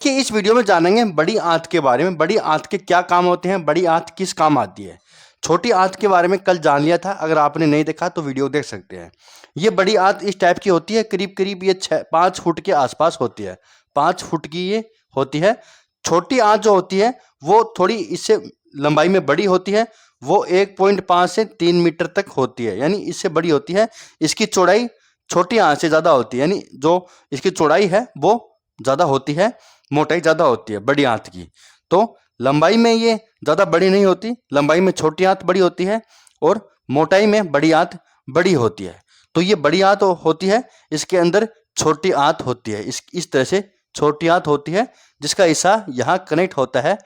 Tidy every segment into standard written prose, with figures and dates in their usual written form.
कि इस वीडियो में जानेंगे बड़ी आंत के बारे में। बड़ी आंत के क्या काम होते हैं, बड़ी आंत किस काम आती है। छोटी आंत के बारे में कल जान लिया था, अगर आपने नहीं देखा तो वीडियो देख सकते हैं। ये बड़ी आंत इस टाइप की होती है, करीब करीब ये 5 फुट के आसपास होती है। 5 फुट की ये होती है। छोटी आंत जो होती है वो थोड़ी इससे लंबाई में बड़ी होती है। वो 1.5 से 3 मीटर तक होती है, यानी इससे बड़ी होती है। इसकी चौड़ाई छोटी आंत से ज़्यादा होती है, यानी जो इसकी चौड़ाई है वो ज़्यादा होती है, मोटाई ज़्यादा होती है बड़ी आंत की। तो लंबाई में ये ज़्यादा बड़ी नहीं होती, लंबाई में छोटी आंत बड़ी होती है और मोटाई में बड़ी आंत बड़ी होती है। तो ये बड़ी आंत होती है, इसके अंदर छोटी आंत होती है। इस तरह से छोटी आंत होती है जिसका हिस्सा यहाँ कनेक्ट होता है,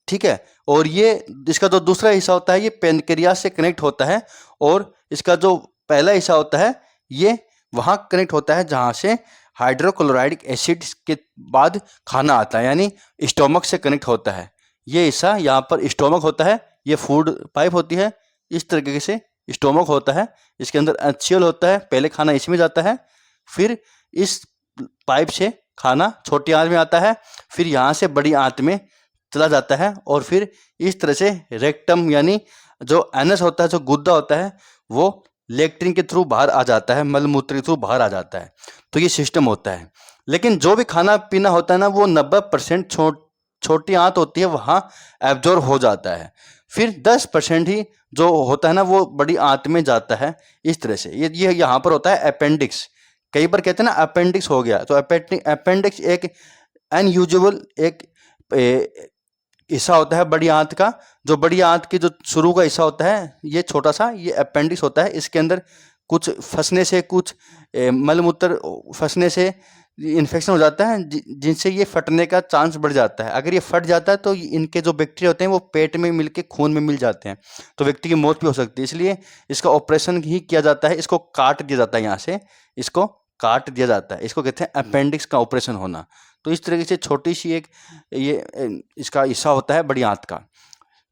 ठीक है। और ये इसका जो दूसरा हिस्सा होता है ये पेनक्रियास से कनेक्ट होता है, और इसका जो पहला हिस्सा होता है ये वहाँ कनेक्ट होता है जहाँ से हाइड्रोक्लोराइड एसिड के बाद खाना आता है, यानी स्टोमक से कनेक्ट होता है। ये हिस्सा यहाँ पर स्टोमक होता है, ये फूड पाइप होती है। इस तरीके से स्टोमक होता है, इसके अंदर एंशियल होता है, पहले खाना इसमें जाता है, फिर इस पाइप से खाना छोटी आंत में आता है, फिर यहाँ से बड़ी आंत में चला जाता है, और फिर इस तरह से रेक्टम यानी जो एनस होता है, जो गुद्दा होता है, वो लेट्रिन के थ्रू बाहर आ जाता है, मल मूत्र के थ्रू बाहर आ जाता है। तो ये सिस्टम होता है। लेकिन जो भी खाना पीना होता है ना, वो 90% छोटी आंत होती है, वहाँ एब्जॉर्ब हो जाता है। फिर 10% ही जो होता है ना वो बड़ी आंत में जाता है। इस तरह से ये यहाँ पर होता है अपेंडिक्स। कई बार कहते हैं ना अपेंडिक्स हो गया, तो अपेंडिक्स एक अनयूजुअल एक हिस्सा होता है बड़ी आंत का। जो बड़ी आंत की जो शुरू का हिस्सा होता है ये छोटा सा, ये अपेंडिक्स होता है। इसके अंदर कुछ फंसने से, कुछ मलमूत्र फंसने से इन्फेक्शन हो जाता है, जिनसे ये फटने का चांस बढ़ जाता है। अगर ये फट जाता है तो इनके जो बैक्टीरिया होते हैं वो पेट में मिलके खून में मिल जाते हैं, तो व्यक्ति की मौत भी हो सकती है। इसलिए इसका ऑपरेशन ही किया जाता है, इसको काट दिया जाता है, यहाँ से इसको काट दिया जाता है। इसको कहते हैं अपेंडिक्स का ऑपरेशन होना। तो इस तरीके से छोटी सी एक ये इसका हिस्सा होता है बड़ी आंत का।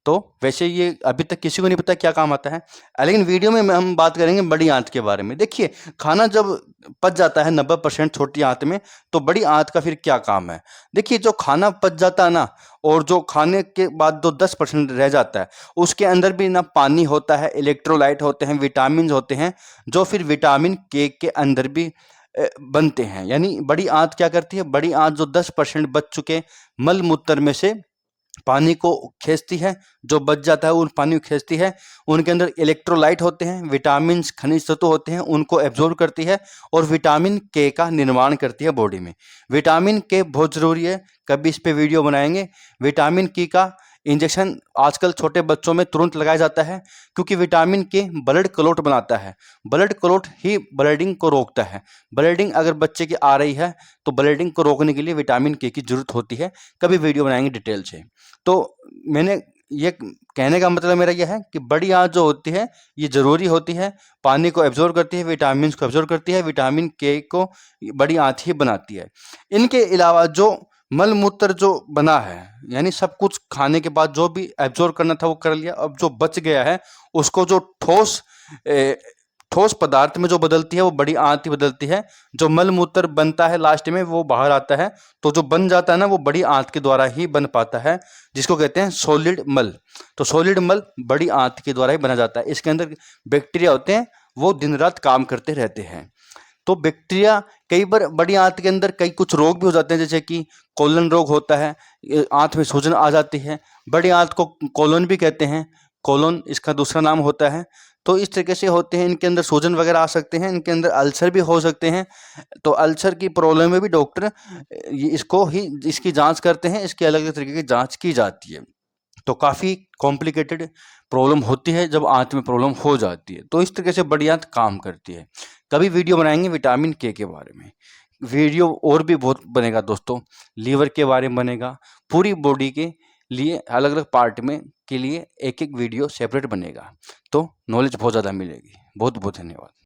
तो वैसे ये अभी तक किसी को नहीं पता क्या काम आता है, लेकिन वीडियो में हम बात करेंगे बड़ी आंत के बारे में। देखिए, खाना जब पच जाता है 90% छोटी आंत में, तो बड़ी आंत का फिर क्या काम है। देखिए, जो खाना पच जाता है ना, और जो खाने के बाद जो 10% रह जाता है, उसके अंदर भी ना पानी होता है, इलेक्ट्रोलाइट होते हैं, विटामिन होते हैं, जो फिर विटामिन के अंदर भी बनते हैं। यानी बड़ी आंत क्या करती है, बड़ी आंत जो 10% बच चुके मल मूत्र में से पानी को खींचती है, जो बच जाता है उन पानी को खींचती है। उनके अंदर इलेक्ट्रोलाइट होते हैं, विटामिन खनिज तत्व होते हैं, उनको एब्जॉर्ब करती है, और विटामिन के का निर्माण करती है बॉडी में। विटामिन के बहुत ज़रूरी है, कभी इस पे वीडियो बनाएंगे। विटामिन के का इंजेक्शन आजकल छोटे बच्चों में तुरंत लगाया जाता है, क्योंकि विटामिन के ब्लड क्लॉट बनाता है। ब्लड क्लॉट ही ब्लीडिंग को रोकता है। ब्लीडिंग अगर बच्चे की आ रही है तो ब्लीडिंग को रोकने के लिए विटामिन के की जरूरत होती है। कभी वीडियो बनाएंगे डिटेल से। तो मैंने ये कहने का मतलब मेरा यह है कि बड़ी आंत जो होती है ये ज़रूरी होती है, पानी को एब्जॉर्ब करती है, विटामिन को एब्जॉर्ब करती है, विटामिन के को बड़ी आंत ही बनाती है। इनके अलावा जो मल मूत्र जो बना है, यानी सब कुछ खाने के बाद जो भी एब्जॉर्ब करना था वो कर लिया, अब जो बच गया है उसको जो ठोस पदार्थ में जो बदलती है वो बड़ी आंत ही बदलती है। जो मल मूत्र बनता है लास्ट में वो बाहर आता है, तो जो बन जाता है ना वो बड़ी आंत के द्वारा ही बन पाता है, जिसको कहते हैं सॉलिड मल। तो सॉलिड मल बड़ी आंत के द्वारा ही बना जाता है। इसके अंदर बैक्टीरिया होते हैं, वो दिन रात काम करते रहते हैं। तो बैक्टीरिया कई बार बड़ी आंत के अंदर कई कुछ रोग भी हो जाते हैं, जैसे कि कोलन रोग होता है, आंत में सूजन आ जाती है। बड़ी आंत को कोलन भी कहते हैं, कोलन इसका दूसरा नाम होता है। तो इस तरीके से होते हैं, इनके अंदर सूजन वगैरह आ सकते हैं, इनके अंदर अल्सर भी हो सकते हैं। तो अल्सर की प्रॉब्लम में भी डॉक्टर इसको ही इसकी जांच करते हैं, इसकी अलग अलग तरीके की जांच की जाती है। तो काफ़ी कॉम्प्लिकेटेड प्रॉब्लम होती है जब आंत में प्रॉब्लम हो जाती है। तो इस तरीके से बड़ी आंत काम करती है। कभी वीडियो बनाएंगे विटामिन के बारे में। वीडियो और भी बहुत बनेगा दोस्तों, लीवर के बारे में बनेगा, पूरी बॉडी के लिए अलग अलग पार्ट में के लिए एक एक वीडियो सेपरेट बनेगा। तो नॉलेज बहुत ज़्यादा मिलेगी। बहुत बहुत धन्यवाद।